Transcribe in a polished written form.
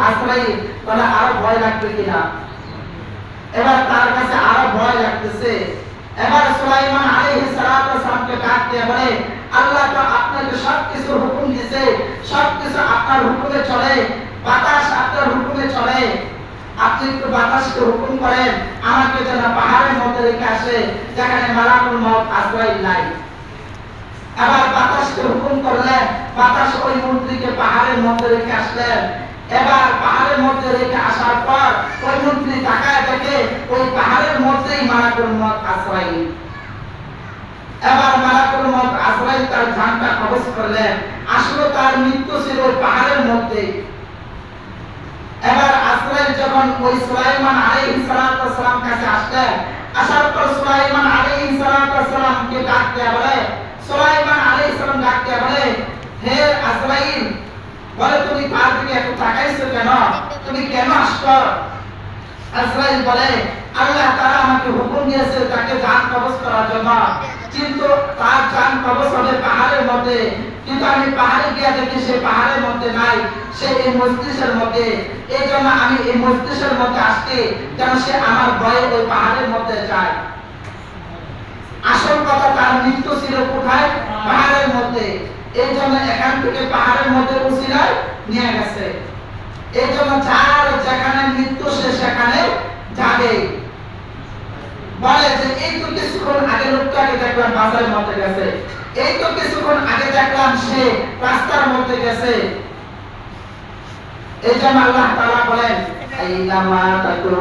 আশ্রয়, তাহলে আরো ভয় লাগবে কিনা? এবার তার কাছে আরো ভয় লাগতেছে। এবার সুলাইমান আলাইহিস সালাতু ওয়াস সালামকে ডাক দিয়ে বলে, আল্লাহ তো আপনাকে সবকিছু হুকুম দিয়েছে, সবকিছু আপনার হুকুমে চলে, বাতাস আপনার হুকুমে চলে, আপনি একটু বাতাসকে হুকুম করেন আমাকে যেন পাহাড়ের মধ্যে রেখে আসে যেখানে মালাকুল মউত আশ্রয় নাই। আবার বাতাসকে হুকুম করলেন, বাতাস ওই মন্ত্রীকে পাহাড়ের মধ্যে রেখে আসলেন। এবার পাহাড়ের মধ্যে রেখে আসার পর ওই মন্ত্রী তাকায় দেখে ওই পাহাড়ের মধ্যেই মালাকুল মউত আশ্রয়। এবার মালাকুল মউত আশ্রয় তার জানটা কবজ করলেন, আসলে তার মৃত্যু ছিল ওই পাহাড়ের মধ্যে। এবার আশ্রয় যখন ওই সুলাইমান আলাইহিস সালাতু ওয়াস সালাম কাছে আসলেন, আসার পর সুলাইমান আলাইহিস সালাতু ওয়াস সালামকে ডাক দিয়ে বলে, সুলাইমান আলাইহিস সালাম ডাক দিয়ে বলে, হে আজরাইল, বলে তুমি তার দিকে এত তাকাইছো কেন, তুমি কেন আসছো? আজরাইল বলে, আল্লাহ তাআলা আমাকে হুকুম দিয়েছে তাকে জান কবজ করার জন্য, কিন্তু তার জান কবজ হবে পাহাড়ের মধ্যে, কিন্তু আমি পাহাড়ে গিয়ে দেখি সে পাহাড়ের মধ্যে নাই, সে এই মজলিসের মধ্যে। এই জন্য আমি এই মজলিসের মধ্যে আসছি যেন সে আমার ভয়ে ওই পাহাড়ের মধ্যে যায়। আসল কথা তার মৃত্যু ছিল কোথায়? পাহাড়ের মধ্যে। এই জন্য এখান থেকে পাহাড়ের মধ্যে উসিলায় নিয়ে গেছে। এই জন্য যার যেখানে মৃত্যু সে সেখানে যাবে। বলে যে এই তো কিছুক্ষণ আগে লোকটাকে দেখলাম বাজারের মধ্যে গেছে, এই তো কিছুক্ষণ আগে দেখলাম সে রাস্তার মধ্যে গেছে। এই জন্য আল্লাহ তাআলা বলেন, আইনামা তাকুনু